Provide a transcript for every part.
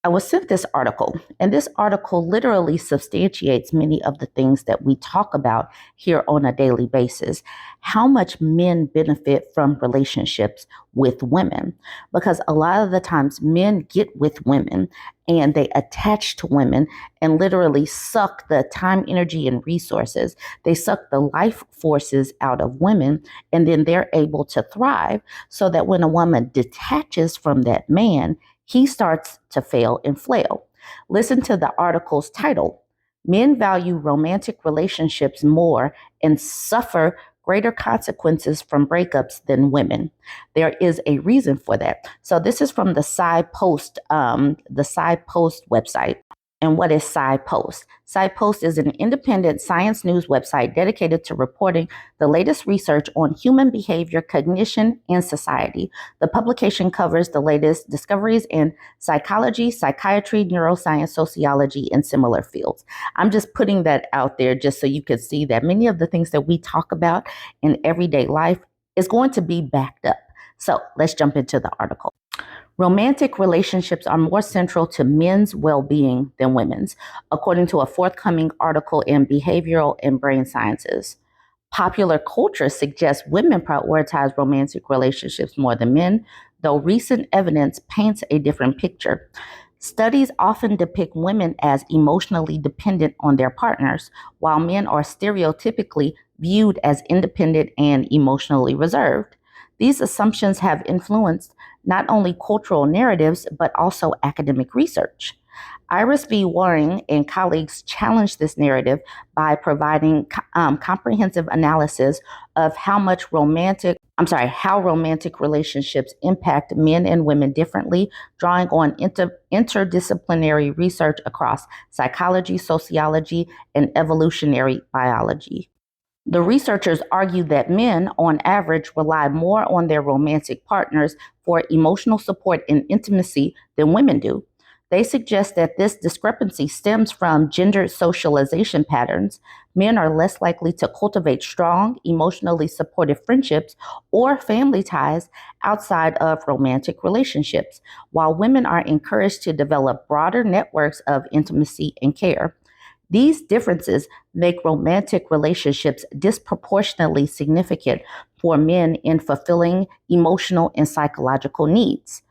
I was sent this article, and this article literally substantiates many of the things that we talk about here on a daily basis. How much men benefit from relationships with women. Because a lot of the times men get with women and they attach to women and literally suck the time, energy, and resources. They suck the life forces out of women, and then they're able to thrive so that when a woman detaches from that man, he starts to fail and flail. Listen to the article's title: Men Value Romantic Relationships More and Suffer Greater Consequences from Breakups Than Women. There is a reason for that. So this is from the Side Post website. And what is Side Post? Side Post is an independent science news website dedicated to reporting the latest research on human behavior, cognition, and society. The publication covers the latest discoveries in psychology, psychiatry, neuroscience, sociology, and similar fields. I'm just putting that out there just so you can see that many of the things that we talk about in everyday life is going to be backed up. So let's jump into the article. Romantic relationships are more central to men's well-being than women's, according to a forthcoming article in Behavioral and Brain Sciences. Popular culture suggests women prioritize romantic relationships more than men, though recent evidence paints a different picture. Studies often depict women as emotionally dependent on their partners, while men are stereotypically viewed as independent and emotionally reserved. These assumptions have influenced not only cultural narratives, but also academic research. Iris V. Waring and colleagues challenged this narrative by providing comprehensive analysis of how romantic relationships impact men and women differently, drawing on interdisciplinary research across psychology, sociology, and evolutionary biology. The researchers argue that men, on average, rely more on their romantic partners for emotional support and intimacy than women do. They suggest that this discrepancy stems from gendered socialization patterns. Men are less likely to cultivate strong, emotionally supportive friendships or family ties outside of romantic relationships, while women are encouraged to develop broader networks of intimacy and care. These differences make romantic relationships disproportionately significant for men in fulfilling emotional and psychological needs.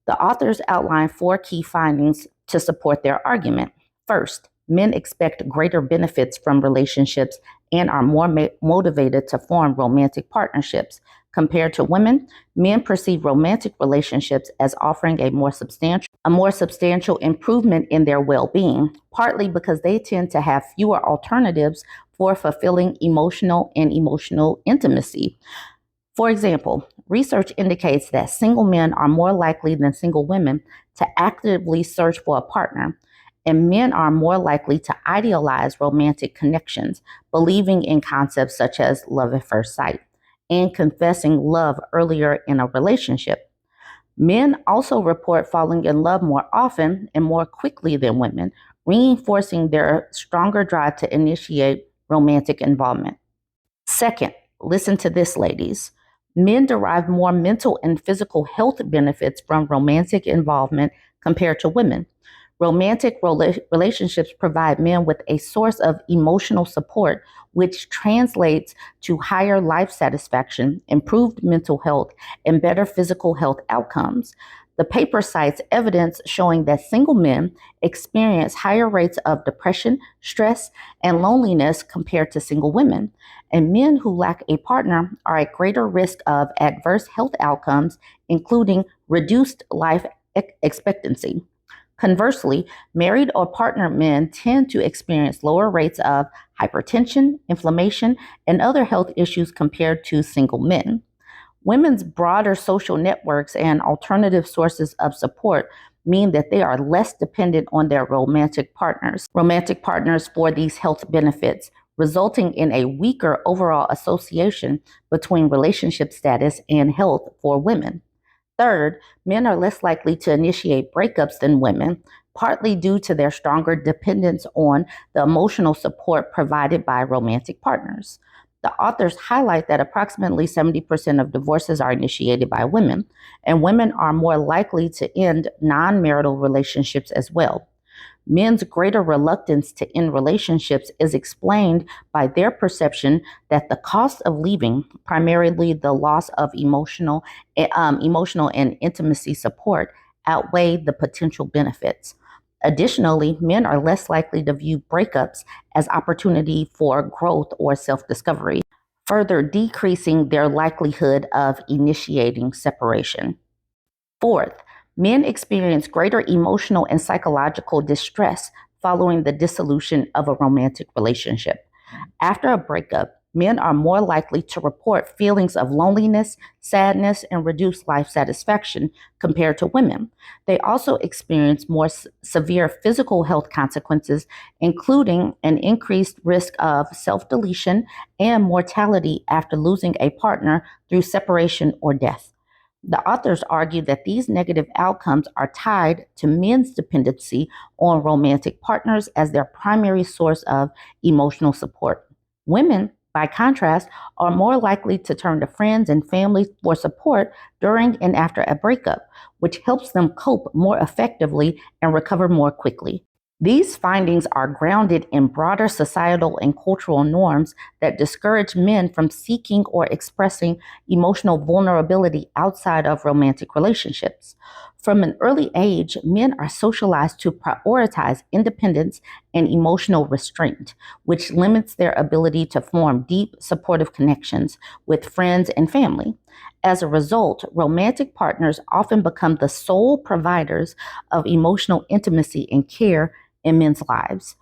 The authors outline four key findings to support their argument. First, men expect greater benefits from relationships and are more motivated to form romantic partnerships. Compared to women, men perceive romantic relationships as offering a more substantial improvement in their well-being, partly because they tend to have fewer alternatives for fulfilling emotional intimacy. For example, research indicates that single men are more likely than single women to actively search for a partner, and men are more likely to idealize romantic connections, believing in concepts such as love at first sight, and confessing love earlier in a relationship. Men also report falling in love more often and more quickly than women, reinforcing their stronger drive to initiate romantic involvement. Second, listen to this, ladies. Men derive more mental and physical health benefits from romantic involvement compared to women. Romantic relationships provide men with a source of emotional support, which translates to higher life satisfaction, improved mental health, and better physical health outcomes. The paper cites evidence showing that single men experience higher rates of depression, stress, and loneliness compared to single women. And men who lack a partner are at greater risk of adverse health outcomes, including reduced life expectancy. Conversely, married or partnered men tend to experience lower rates of hypertension, inflammation, and other health issues compared to single men. Women's broader social networks and alternative sources of support mean that they are less dependent on their romantic partners for these health benefits, resulting in a weaker overall association between relationship status and health for women. Third, men are less likely to initiate breakups than women, partly due to their stronger dependence on the emotional support provided by romantic partners. The authors highlight that approximately 70% of divorces are initiated by women, and women are more likely to end non marital relationships as well. Men's greater reluctance to end relationships is explained by their perception that the cost of leaving, primarily the loss of emotional and intimacy support, outweigh the potential benefits. Additionally, men are less likely to view breakups as opportunity for growth or self-discovery, further decreasing their likelihood of initiating separation. Fourth, men experience greater emotional and psychological distress following the dissolution of a romantic relationship. After a breakup, men are more likely to report feelings of loneliness, sadness, and reduced life satisfaction compared to women. They also experience more severe physical health consequences, including an increased risk of self deletion and mortality after losing a partner through separation or death. The authors argue that these negative outcomes are tied to men's dependency on romantic partners as their primary source of emotional support. Women, by contrast, are more likely to turn to friends and family for support during and after a breakup, which helps them cope more effectively and recover more quickly. These findings are grounded in broader societal and cultural norms that discourage men from seeking or expressing emotional vulnerability outside of romantic relationships. From an early age, men are socialized to prioritize independence and emotional restraint, which limits their ability to form deep, supportive connections with friends and family. As a result, romantic partners often become the sole providers of emotional intimacy and care in men's lives.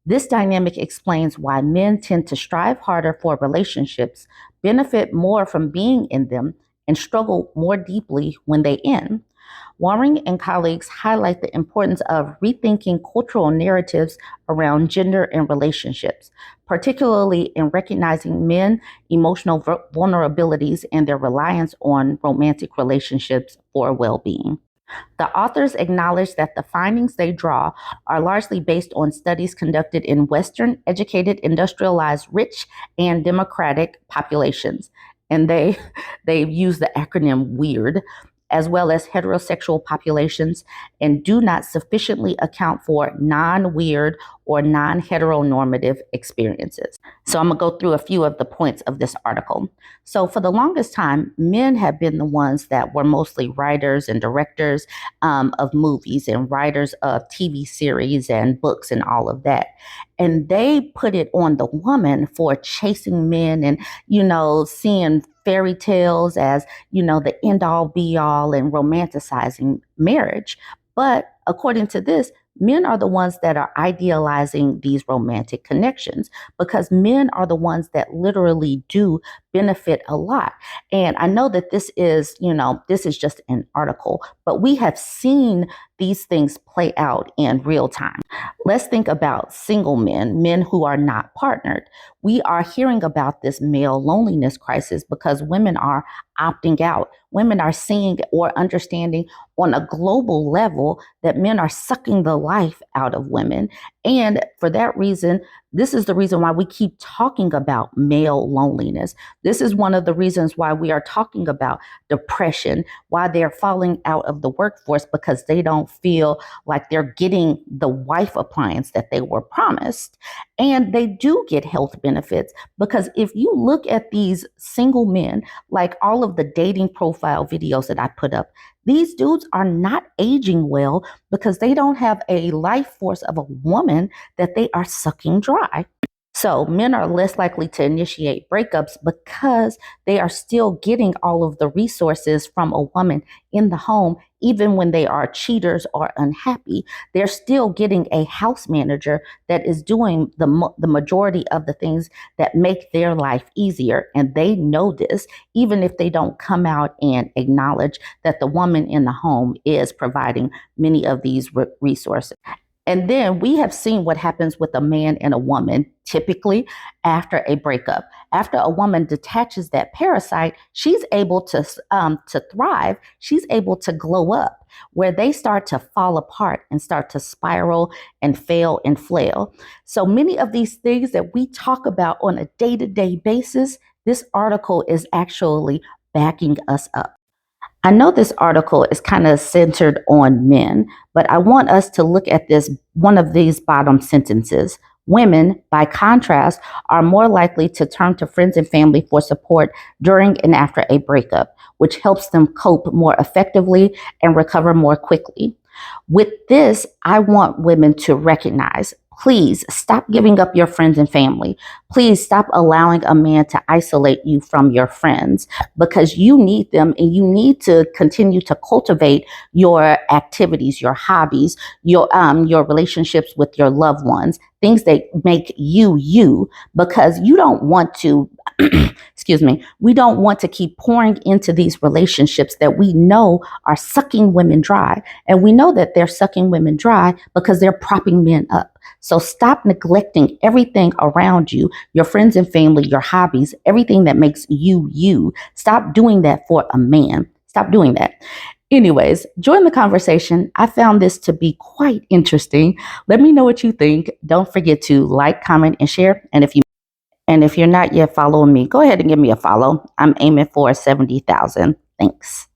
This dynamic explains why men tend to strive harder for relationships, benefit more from being in them, and struggle more deeply when they end. Waring and colleagues highlight the importance of rethinking cultural narratives around gender and relationships, particularly in recognizing men's emotional vulnerabilities and their reliance on romantic relationships for well being. The authors acknowledge that the findings they draw are largely based on studies conducted in Western, educated, industrialized, rich, and democratic populations. And they use the acronym WEIRD, as well as heterosexual populations, and do not sufficiently account for non-weird or non-heteronormative experiences. So I'm going to go through a few of the points of this article. So for the longest time, men have been the ones that were mostly writers and directors of movies and writers of TV series and books and all of that. And they put it on the woman for chasing men and, seeing fairy tales as, the end all be all and romanticizing marriage. But according to this, men are the ones that are idealizing these romantic connections because men are the ones that literally do benefit a lot. And I know that this is just an article, but we have seen these things play out in real time. Let's think about single men, men who are not partnered. We are hearing about this male loneliness crisis because women are opting out. Women are seeing or understanding on a global level that men are sucking the life out of women. And for that reason, this is the reason why we keep talking about male loneliness. This is one of the reasons why we are talking about depression, why they're falling out of the workforce because they don't feel like they're getting the wife appliance that they were promised. And they do get health benefits because if you look at these single men, like all of the dating profile videos that I put up, these dudes are not aging well because they don't have a life force of a woman that they are sucking dry. So men are less likely to initiate breakups because they are still getting all of the resources from a woman in the home, even when they are cheaters or unhappy. They're still getting a house manager that is doing the majority of the things that make their life easier. And they know this, even if they don't come out and acknowledge that the woman in the home is providing many of these resources. And then we have seen what happens with a man and a woman typically after a breakup. After a woman detaches that parasite, she's able to thrive. She's able to glow up, where they start to fall apart and start to spiral and fail and flail. So many of these things that we talk about on a day-to-day basis, this article is actually backing us up. I know this article is kind of centered on men, but I want us to look at this one of these bottom sentences. Women, by contrast, are more likely to turn to friends and family for support during and after a breakup, which helps them cope more effectively and recover more quickly. With this, I want women to recognize, please stop giving up your friends and family. Please stop allowing a man to isolate you from your friends, because you need them and you need to continue to cultivate your activities, your hobbies, your relationships with your loved ones, things that make you you, because you don't want to excuse me, we don't want to keep pouring into these relationships that we know are sucking women dry. And we know that they're sucking women dry because they're propping men up. So stop neglecting everything around you, your friends and family, your hobbies, everything that makes you you. Stop doing that for a man. Stop doing that. Anyways, join the conversation. I found this to be quite interesting. Let me know what you think. Don't forget to like, comment, and share. And if you're not yet following me, go ahead and give me a follow. I'm aiming for 70,000. Thanks.